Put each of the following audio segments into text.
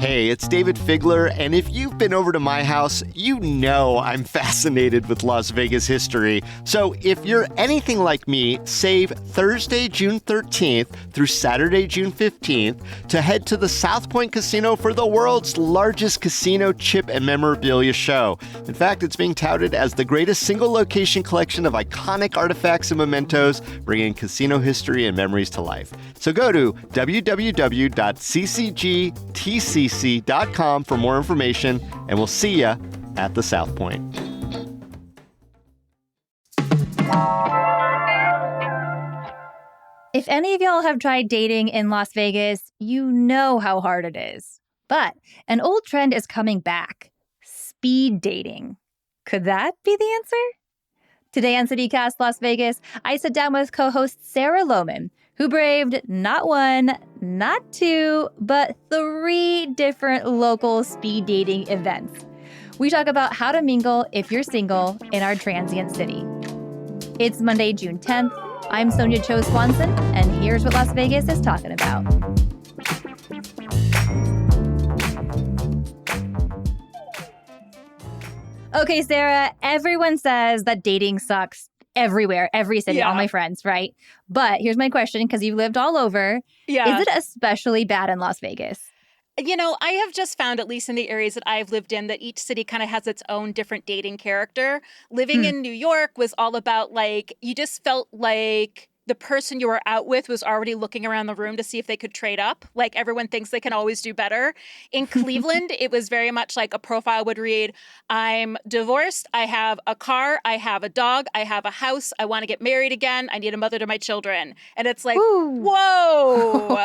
Hey, it's David Figler, and if you've been over to my house, you know I'm fascinated with Las Vegas history. So if you're anything like me, save Thursday, June 13th through Saturday, June 15th to head to the South Point Casino for the world's largest casino chip and memorabilia show. In fact, it's being touted as the greatest single-location collection of iconic artifacts and mementos, bringing casino history and memories to life. So go to www.ccgtcc.com for more information, and we'll see you at the South Point. If any of y'all have tried dating in Las Vegas, you know how hard it is. But an old trend is coming back: speed dating. Could that be the answer? Today on CityCast Las Vegas, I sit down with co-host Sarah Lohman, who braved not one, not two, but 3 different local speed dating events. We talk about how to mingle if you're single in our transient city. It's Monday, June 10th. I'm Sonia Cho Swanson, and here's what Las Vegas is talking about. Okay, Sarah, everyone says that dating sucks everywhere, every city, all my friends, right? But here's my question, because you've lived all over. Is it especially bad in Las Vegas? You know, I have just found, at least in the areas that I've lived in, that each city kind of has its own different dating character. Living in New York was all about, like, you just felt like the person you were out with was already looking around the room to see if they could trade up. Like, everyone thinks they can always do better. In Cleveland, it was very much like a profile would read, I'm divorced, I have a car, I have a dog, I have a house, I want to get married again, I need a mother to my children. And it's like, whoa,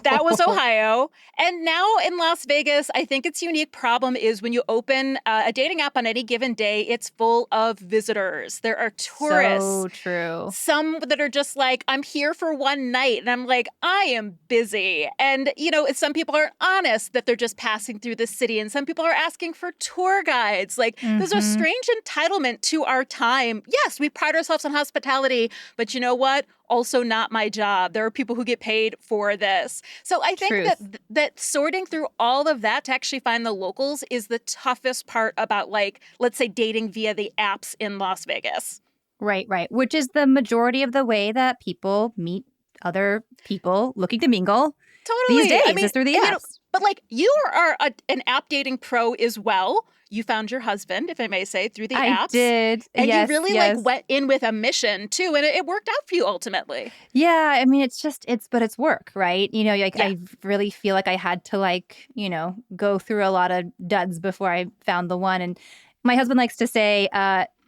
that was Ohio. And now in Las Vegas, I think its unique problem is when you open a dating app on any given day, it's full of visitors. There are tourists. So true. Some that are just like, I'm here for one night. And I'm like, I am busy. And, you know, some people are honest that they're just passing through the city. And some people are asking for tour guides. Like, there's a strange entitlement to our time. Yes, we pride ourselves on hospitality. But you know what? Also not my job. There are people who get paid for this. So I think that sorting through all of that to actually find the locals is the toughest part about, like, let's say dating via the apps in Las Vegas. Right. Which is the majority of the way that people meet other people looking to mingle. Totally. These days, is through the apps. You know, but like, you are an app dating pro as well. You found your husband, if I may say, through the apps. I did. And you really like went in with a mission too, and it worked out for you ultimately. Yeah, I mean, it's work, right? You know, like I really feel like I had to, like, you know, go through a lot of duds before I found the one. And my husband likes to say,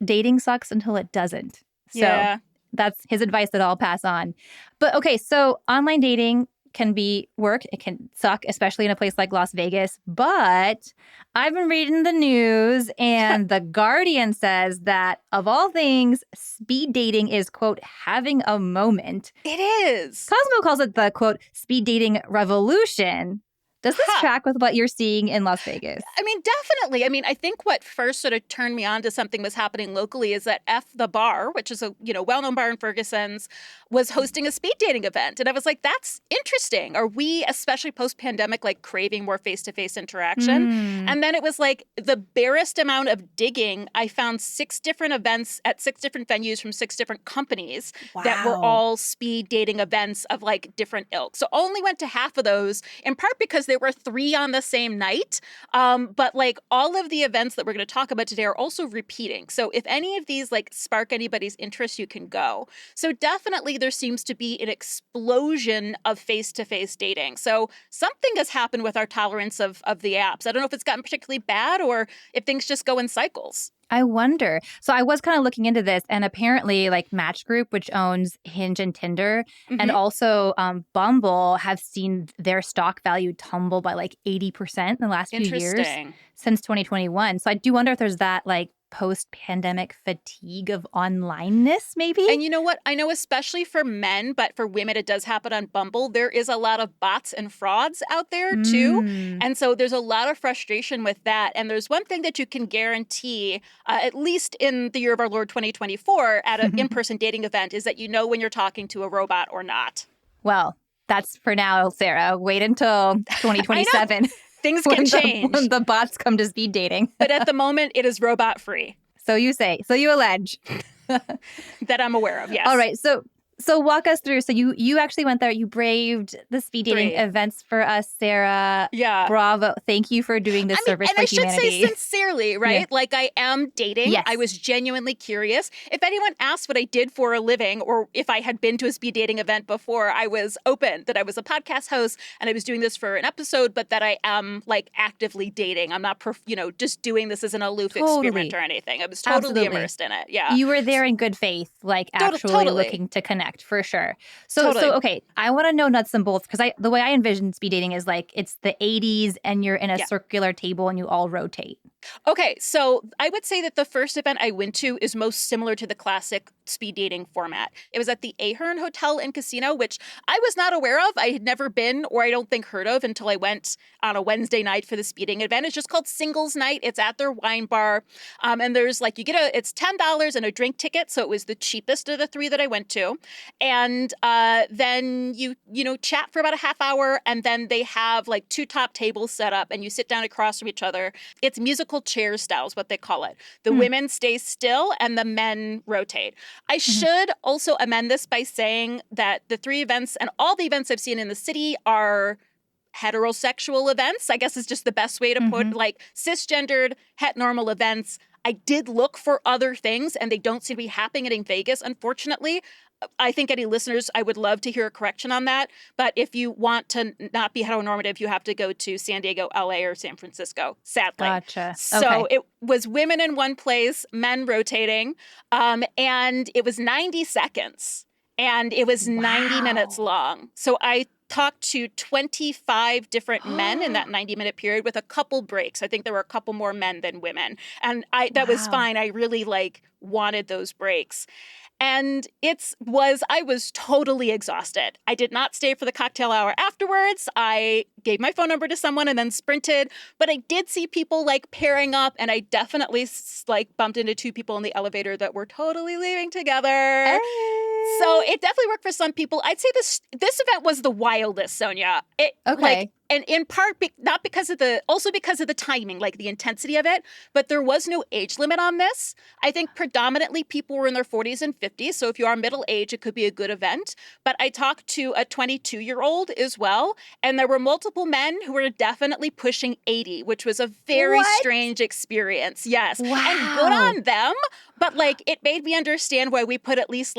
dating sucks until it doesn't. So that's his advice that I'll pass on. But okay, so online dating can be work. It can suck, especially in a place like Las Vegas. But I've been reading the news, and The Guardian says that, of all things, speed dating is, quote, having a moment. It is. Cosmo calls it the, quote, speed dating revolution. Does this track with what you're seeing in Las Vegas? I mean, definitely. I mean, I think what first sort of turned me on to something was happening locally is that F the Bar, which is a, you know, well-known bar in Ferguson's, was hosting a speed dating event. And I was like, that's interesting. Are we, especially post-pandemic, like craving more face-to-face interaction? And then it was like the barest amount of digging. I found 6 different events at 6 different venues from 6 different companies that were all speed dating events of like different ilk. So only went to half of those, in part because there were 3 on the same night. But like all of the events that we're going to talk about today are also repeating. So if any of these like spark anybody's interest, you can go. So definitely there seems to be an explosion of face-to-face dating. So something has happened with our tolerance of the apps. I don't know if it's gotten particularly bad or if things just go in cycles. I wonder. So I was kind of looking into this, and apparently like Match Group, which owns Hinge and Tinder, and also Bumble, have seen their stock value tumble by like 80% in the last few years since 2021. So I do wonder if there's that like post-pandemic fatigue of onlineness, maybe? And you know what? I know especially for men, but for women, it does happen on Bumble. There is a lot of bots and frauds out there, too. And so there's a lot of frustration with that. And there's one thing that you can guarantee, at least in the year of our Lord 2024, at an in-person dating event, is that you know when you're talking to a robot or not. Well, that's for now, Sarah. Wait until 2027. Things can change. When the bots come to speed dating. But at the moment, it is robot free. So you say. So you allege. That I'm aware of, yes. All right. So walk us through. So you actually went there. You braved the speed dating 3 events for us, Sarah. Yeah. Bravo. Thank you for doing this service and for I should humanity. say sincerely, right? Yeah. Like I am dating. Yes. I was genuinely curious. If anyone asked what I did for a living or if I had been to a speed dating event before, I was open that I was a podcast host and I was doing this for an episode, but that I am like actively dating. I'm not, just doing this as an aloof experiment or anything. I was totally immersed in it. Yeah. You were there in good faith, like actually looking to connect for sure. So okay, I want to know nuts and bolts because the way I envision speed dating is like it's the 80s and you're in a circular table and you all rotate. Okay, so I would say that the first event I went to is most similar to the classic speed dating format. It was at the Ahern Hotel and Casino, which I was not aware of. I had never been, or I don't think heard of, until I went on a Wednesday night for the speed dating event. It's just called Singles Night. It's at their wine bar. And there's like, it's $10 and a drink ticket. So it was the cheapest of the 3 that I went to. And then you chat for about a half hour. And then they have like 2 top tables set up and you sit down across from each other. It's musical chair style is what they call it. The women stay still and the men rotate. I should also amend this by saying that the 3 events and all the events I've seen in the city are heterosexual events, I guess is just the best way to put like cisgendered, het normal events. I did look for other things and they don't seem to be happening in Vegas, unfortunately. I think any listeners, I would love to hear a correction on that. But if you want to not be heteronormative, you have to go to San Diego, LA, or San Francisco, sadly. Gotcha. So it was women in one place, men rotating, and it was 90 seconds. And it was 90 minutes long. So I talked to 25 different men in that 90-minute period with a couple breaks. I think there were a couple more men than women. And that was fine. I really wanted those breaks. And I was totally exhausted. I did not stay for the cocktail hour afterwards. I gave my phone number to someone and then sprinted. But I did see people pairing up, and I definitely bumped into 2 people in the elevator that were totally leaving together. Hey. So it definitely worked for some people. I'd say this event was the wildest, Sonia. And in part, not because of also because of the timing, the intensity of it, but there was no age limit on this. I think predominantly people were in their 40s and 50s. So if you are middle age, it could be a good event. But I talked to a 22-year-old as well. And there were multiple men who were definitely pushing 80, which was a very strange experience. Yes. Wow. And good on them. But it made me understand why we put at least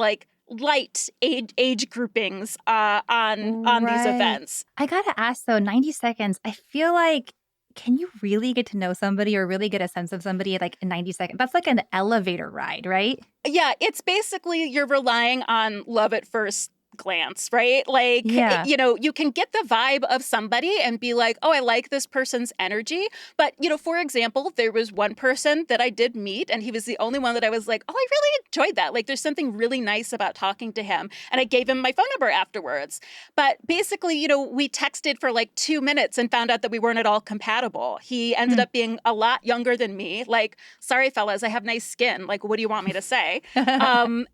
light age groupings on these events. I gotta ask though, 90 seconds, I feel like, can you really get to know somebody or really get a sense of somebody in 90 seconds? That's like an elevator ride, right? Yeah, it's basically you're relying on love at first glance, right? You can get the vibe of somebody and be like, oh, I like this person's energy. But, for example, there was one person that I did meet and he was the only one that I was like, oh, I really enjoyed that. There's something really nice about talking to him. And I gave him my phone number afterwards. But basically, we texted for 2 minutes and found out that we weren't at all compatible. He ended up being a lot younger than me. Sorry, fellas, I have nice skin. What do you want me to say? And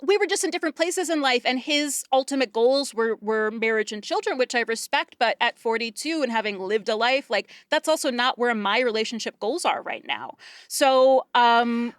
we were just in different places in life, and his ultimate goals were marriage and children, which I respect. But at 42 and having lived a life, that's also not where my relationship goals are right now. So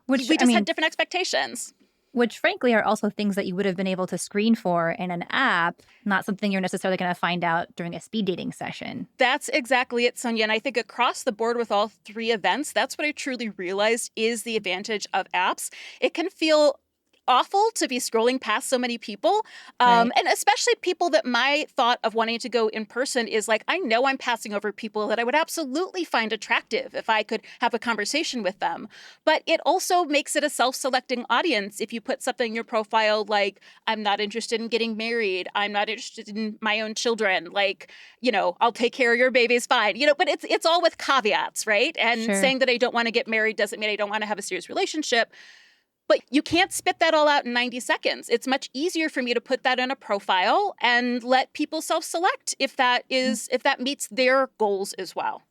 we just had different expectations. Which, frankly, are also things that you would have been able to screen for in an app, not something you're necessarily going to find out during a speed dating session. That's exactly it, Sonia. And I think across the board with all 3 events, that's what I truly realized is the advantage of apps. It can feel awful to be scrolling past so many people. And especially people that my thought of wanting to go in person is I know I'm passing over people that I would absolutely find attractive if I could have a conversation with them. But it also makes it a self-selecting audience if you put something in your profile I'm not interested in getting married. I'm not interested in my own children. I'll take care of your babies, fine. But it's all with caveats, right? And saying that I don't want to get married doesn't mean I don't want to have a serious relationship. But you can't spit that all out in 90 seconds. It's much easier for me to put that in a profile and let people self-select if that meets their goals as well.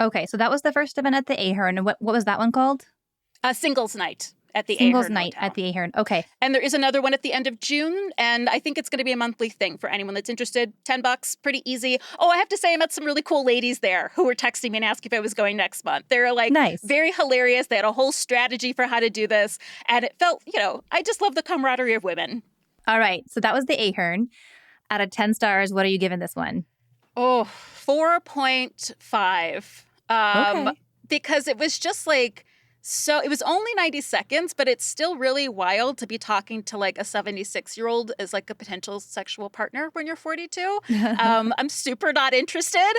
Okay, so that was the first event at the Ahern. And what was that one called? Singles Night. at the Singles Ahern night Hotel. at the Ahern. Okay. And there is another one at the end of June, and I think it's going to be a monthly thing for anyone that's interested. $10, pretty easy. Oh, I have to say, I met some really cool ladies there who were texting me and asking if I was going next month. They're like Nice. very hilarious. They had a whole strategy for how to do this, and it felt, I just love the camaraderie of women. All right. So that was the Ahern. Out of 10 stars, what are you giving this one? Oh, 4.5. Okay. Because it was just like, so it was only 90 seconds, but it's still really wild to be talking to like a 76-year-old as like a potential sexual partner when you're 42. I'm super not interested.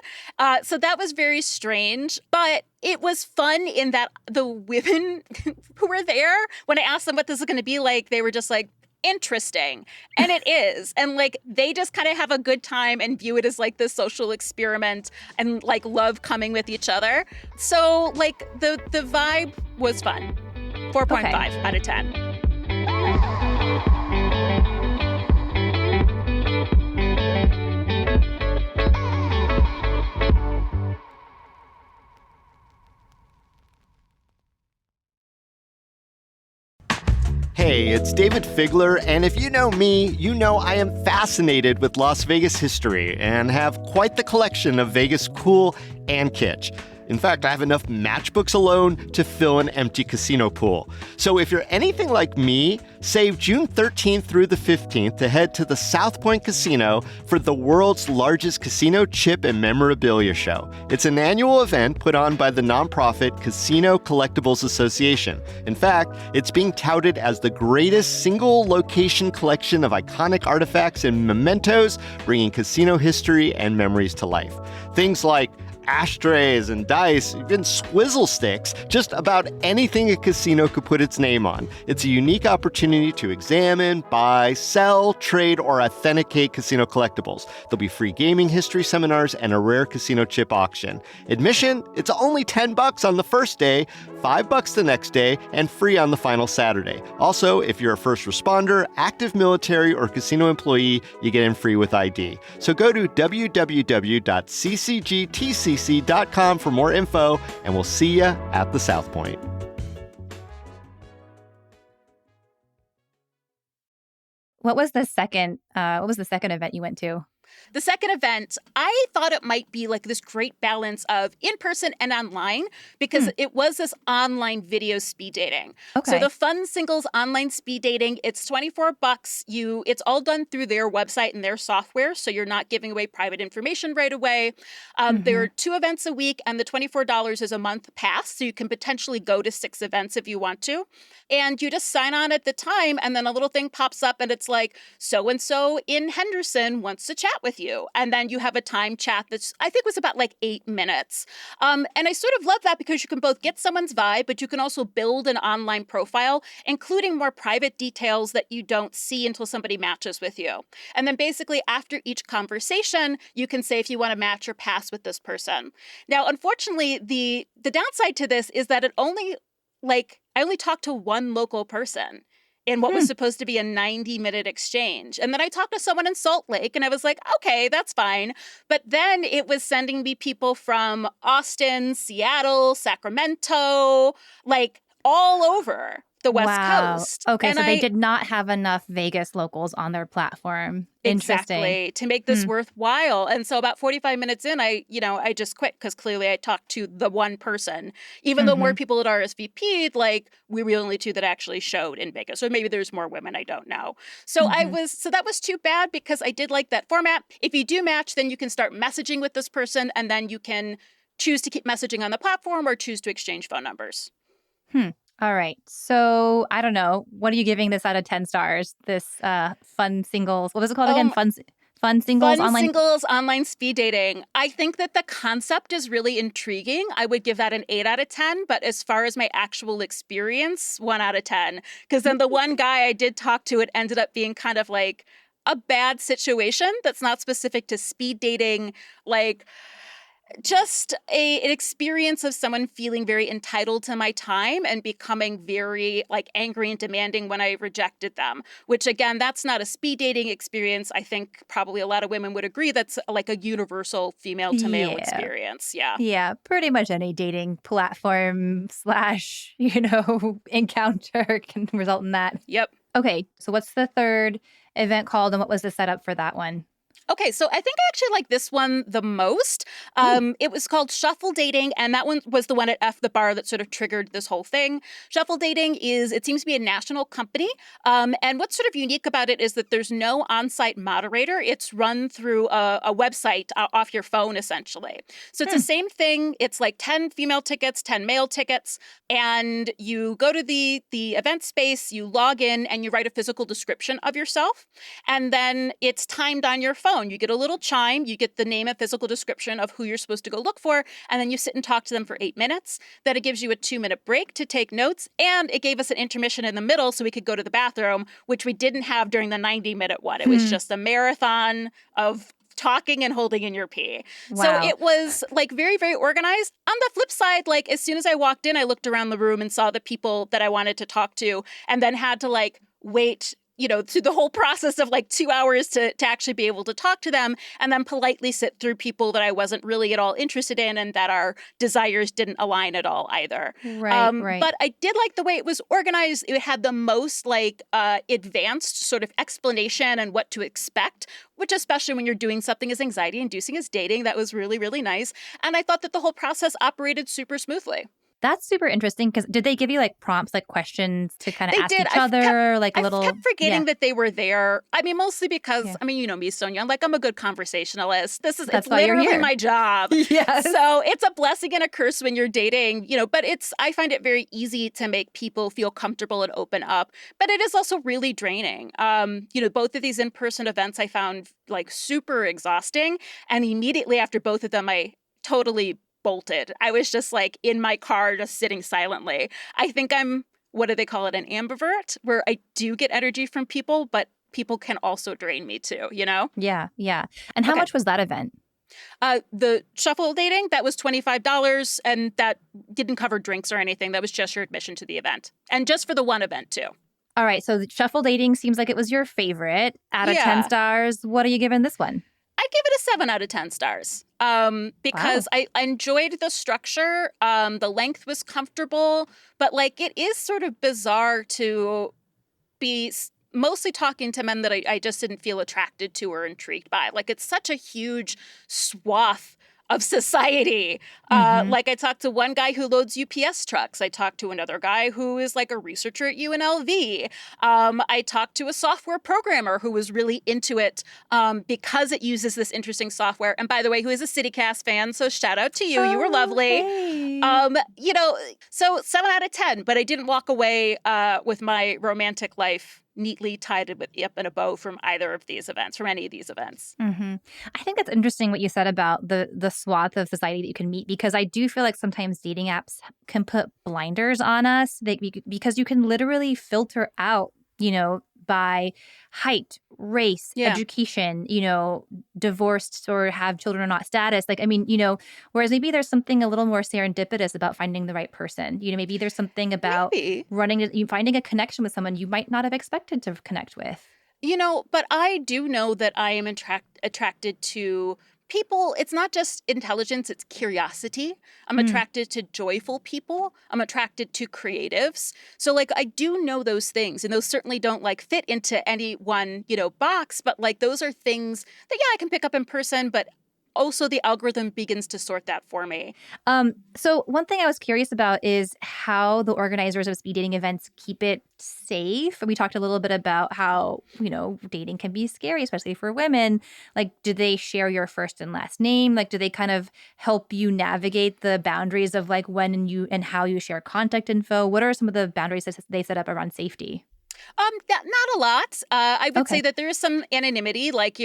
So that was very strange, but it was fun in that the women who were there, when I asked them what this is going to be like, they were just like, interesting. And it is. And like they just kind of have a good time and view it as like this social experiment and like love coming with each other. So like the vibe was fun. 4.5 out of 10. Hey, it's David Figler, and if you know me, you know I am fascinated with Las Vegas history and have quite the collection of Vegas cool and kitsch. In fact, I have enough matchbooks alone to fill an empty casino pool. So if you're anything like me, save June 13th through the 15th to head to the South Point Casino for the world's largest casino chip and memorabilia show. It's an annual event put on by the nonprofit Casino Collectibles Association. In fact, it's being touted as the greatest single location collection of iconic artifacts and mementos, bringing casino history and memories to life. Things like ashtrays and dice, even squizzle sticks, just about anything a casino could put its name on. It's a unique opportunity to examine, buy, sell, trade, or authenticate casino collectibles. There'll be free gaming history seminars and a rare casino chip auction. Admission, it's only $10 on the first day, $5 the next day, and free on the final Saturday. Also, if you're a first responder, active military, or casino employee, you get in free with ID. So go to www.ccgtcc.com for more info, and we'll see you at the South Point. What was the second event you went to? The second event, I thought it might be like this great balance of in-person and online because it was this online video speed dating. Okay. So the Fun Singles online speed dating, it's $24. It's all done through their website and their software, so you're not giving away private information right away. There are 2 events a week, and the $24 is a month pass, so you can potentially go to 6 events if you want to. And you just sign on at the time, and then a little thing pops up, and it's like, so-and-so in Henderson wants to chat with you. And then you have a time chat that's, I think was about like 8 minutes. And I sort of love that because you can both get someone's vibe, but you can also build an online profile, including more private details that you don't see until somebody matches with you. And then basically after each conversation, you can say if you want to match or pass with this person. Now, unfortunately, the downside to this is that I only talked to one local person in what was supposed to be a 90-minute exchange. And then I talked to someone in Salt Lake, and I was like, okay, that's fine. But then it was sending me people from Austin, Seattle, Sacramento, like all over the West Coast. Okay, so they did not have enough Vegas locals on their platform. Interesting. Exactly, to make this worthwhile. And so about 45 minutes in, I just quit because clearly I talked to the one person. Even though more people had RSVP'd, like we were the only 2 that actually showed in Vegas. Or maybe there's more women, I don't know. So that was too bad because I did like that format. If you do match, then you can start messaging with this person, and then you can choose to keep messaging on the platform or choose to exchange phone numbers. All right. So I don't know. What are you giving this out of 10 stars? This Fun Singles. What was it called again? Fun Singles online. Fun Singles online speed dating. I think that the concept is really intriguing. I would give that an 8 out of 10. But as far as my actual experience, 1 out of 10. Because then the one guy I did talk to, it ended up being kind of like a bad situation that's not specific to speed dating. Like, just an experience of someone feeling very entitled to my time and becoming very like angry and demanding when I rejected them, which again, that's not a speed dating experience. I think probably a lot of women would agree that's like a universal female to male experience. Yeah. Yeah, pretty much any dating platform slash, encounter can result in that. Yep. Okay, so what's the third event called and what was the setup for that one? Okay, so I think I actually like this one the most. It was called Shuffle Dating, and that one was the one at F the Bar that sort of triggered this whole thing. Shuffle Dating it seems to be a national company, and what's sort of unique about it is that there's no on-site moderator. It's run through a website off your phone, essentially. So it's the same thing. It's like 10 female tickets, 10 male tickets, and you go to the event space, you log in, and you write a physical description of yourself, and then it's timed on your phone. You get a little chime, you get the name and physical description of who you're supposed to go look for, and then you sit and talk to them for 8 minutes. Then it gives you a 2-minute break to take notes, and it gave us an intermission in the middle so we could go to the bathroom, which we didn't have during the 90-minute one. It was just a marathon of talking and holding in your pee. Wow. So it was like very, very organized. On the flip side, like as soon as I walked in, I looked around the room and saw the people that I wanted to talk to and then had to like wait through the whole process of like 2 hours to actually be able to talk to them and then politely sit through people that I wasn't really at all interested in and that our desires didn't align at all either. Right. But I did like the way it was organized. It had the most like advanced sort of explanation and what to expect, which especially when you're doing something as anxiety-inducing as dating, that was really, really nice. And I thought that the whole process operated super smoothly. That's super interesting because did they give you like prompts, like questions to kind of ask each I other? kept forgetting that they were there. I mean, mostly because, you know me, Sonia, I'm a good conversationalist. It's literally my job. Yes. So it's a blessing and a curse when you're dating, but I find it very easy to make people feel comfortable and open up. But it is also really draining. Both of these in-person events I found like super exhausting. And immediately after both of them, I totally bolted. I was just like in my car, just sitting silently. I think I'm, what do they call it, an ambivert, where I do get energy from people, but people can also drain me too, Yeah. And how much was that event? The Shuffle Dating, that was $25, and that didn't cover drinks or anything. That was just your admission to the event. And just for the one event too. All right. So the Shuffle Dating seems like it was your favorite. Out of 10 stars, what are you giving this one? I give it a 7 out of 10 stars because I enjoyed the structure. The length was comfortable, but like it is sort of bizarre to be mostly talking to men that I just didn't feel attracted to or intrigued by. Like it's such a huge swath of society. Like I talked to one guy who loads UPS trucks. I talked to another guy who is like a researcher at UNLV. I talked to a software programmer who was really into it because it uses this interesting software. And by the way, who is a CityCast fan. So shout out to you. You were lovely. Hey. So 7 out of 10, but I didn't walk away with my romantic life neatly tied up in a bow from either of these events, from any of these events. Mm-hmm. I think that's interesting what you said about the swath of society that you can meet, because I do feel like sometimes dating apps can put blinders on us because you can literally filter out, by height, race, education, divorced or have children or not status. Like, I mean, whereas maybe there's something a little more serendipitous about finding the right person. Maybe there's something about finding a connection with someone you might not have expected to connect with. But I do know that I am attracted to people. It's not just intelligence, it's curiosity. I'm attracted to joyful people. I'm attracted to creatives. So like I do know those things, and those certainly don't like fit into any one, box, but like those are things that I can pick up in person, but also the algorithm begins to sort that for me. So one thing I was curious about is how the organizers of speed dating events keep it safe. We talked a little bit about how, dating can be scary, especially for women. Like, do they share your first and last name? Like, do they kind of help you navigate the boundaries of like when and how you share contact info? What are some of the boundaries that they set up around safety? Not a lot. I would say that there is some anonymity, like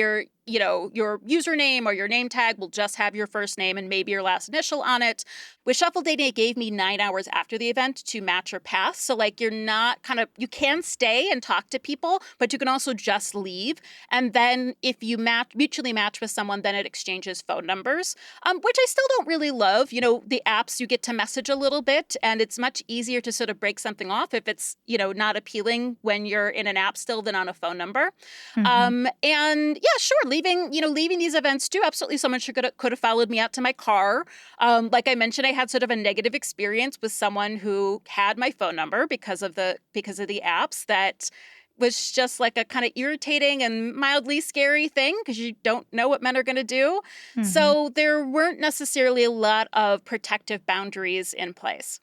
your username or your name tag will just have your first name and maybe your last initial on it. With Shuffle Dating, it gave me 9 hours after the event to match or pass. So like you're not you can stay and talk to people, but you can also just leave. And then if you mutually match with someone, then it exchanges phone numbers, which I still don't really love. The apps, you get to message a little bit, and it's much easier to sort of break something off if it's, not appealing when you're in an app still than on a phone number. Mm-hmm. And yeah, sure, leaving these events too. Absolutely, someone could have followed me out to my car. Like I mentioned, I had sort of a negative experience with someone who had my phone number because of the apps. That was just like a kind of irritating and mildly scary thing because you don't know what men are going to do. Mm-hmm. So there weren't necessarily a lot of protective boundaries in place.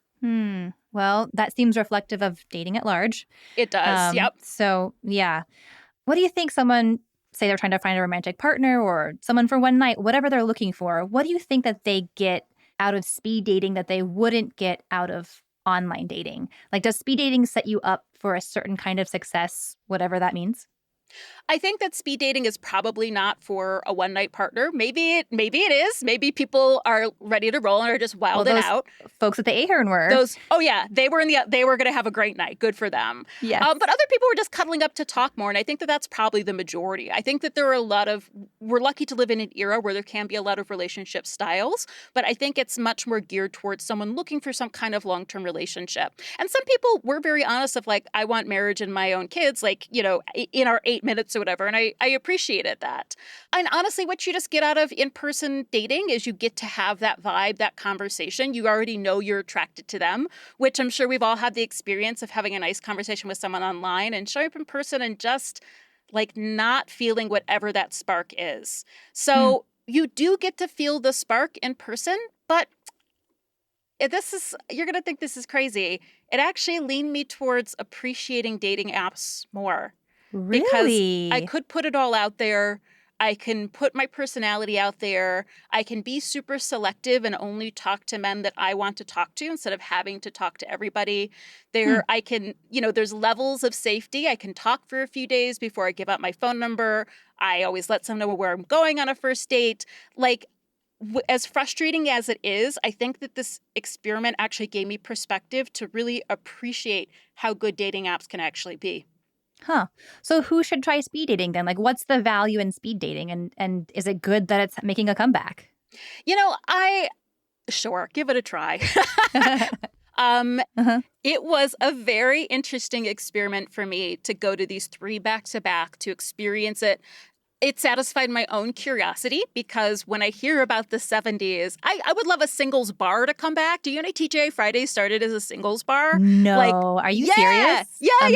Well, that seems reflective of dating at large. It does. Yep. So, yeah. What do you think someone, say they're trying to find a romantic partner or someone for one night, whatever they're looking for, what do you think that they get out of speed dating that they wouldn't get out of online dating? Like, does speed dating set you up for a certain kind of success, whatever that means? I think that speed dating is probably not for a one-night partner. Maybe it is. Maybe people are ready to roll and are just wilding out. Folks at the Ahern were. They were going to have a great night. Good for them. Yes. But other people were just cuddling up to talk more, and I think that that's probably the majority. I think that there are we're lucky to live in an era where there can be a lot of relationship styles, but I think it's much more geared towards someone looking for some kind of long-term relationship. And some people were very honest of like, I want marriage and my own kids, like, in our 8 minutes or whatever. And I appreciated that. And honestly, what you just get out of in-person dating is you get to have that vibe, that conversation. You already know you're attracted to them, which I'm sure we've all had the experience of having a nice conversation with someone online and showing up in person and just like not feeling whatever that spark is. So you do get to feel the spark in person, but you're going to think this is crazy. It actually leaned me towards appreciating dating apps more. Really? Because I could put it all out there. I can put my personality out there. I can be super selective and only talk to men that I want to talk to instead of having to talk to everybody. I can, there's levels of safety. I can talk for a few days before I give out my phone number. I always let someone know where I'm going on a first date. Like, as frustrating as it is, I think that this experiment actually gave me perspective to really appreciate how good dating apps can actually be. Huh. So who should try speed dating then? Like, what's the value in speed dating? And is it good that it's making a comeback? Sure, give it a try. Uh-huh. It was a very interesting experiment for me to go to these 3 back-to-back to experience it. It satisfied my own curiosity because when I hear about the 70s, I would love a singles bar to come back. Do you know TGI Fridays started as a singles bar? No. Are you serious? Yeah. Bring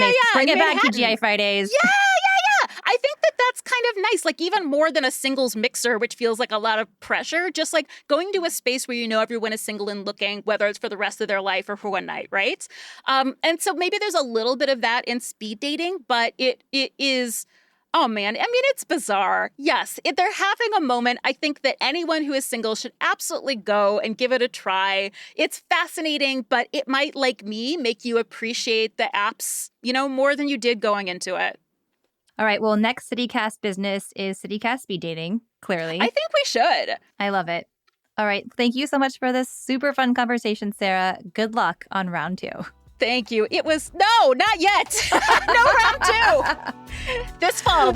in it back, Manhattan. TGI Fridays. Yeah. I think that that's kind of nice. Like even more than a singles mixer, which feels like a lot of pressure, just like going to a space where everyone is single and looking, whether it's for the rest of their life or for one night, right? And so maybe there's a little bit of that in speed dating, but it is... Oh, man. I mean, it's bizarre. Yes, if they're having a moment, I think that anyone who is single should absolutely go and give it a try. It's fascinating, but it might, like me, make you appreciate the apps, more than you did going into it. All right. Well, next CityCast business is CityCast speed dating, clearly. I think we should. I love it. All right. Thank you so much for this super fun conversation, Sarah. Good luck on round 2. Thank you. It was, no, not yet. No round 2. This fall.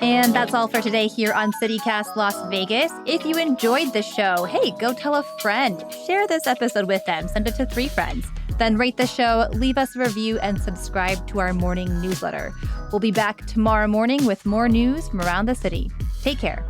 And that's all for today here on CityCast Las Vegas. If you enjoyed the show, hey, go tell a friend. Share this episode with them. Send it to 3 friends. Then rate the show, leave us a review, and subscribe to our morning newsletter. We'll be back tomorrow morning with more news from around the city. Take care.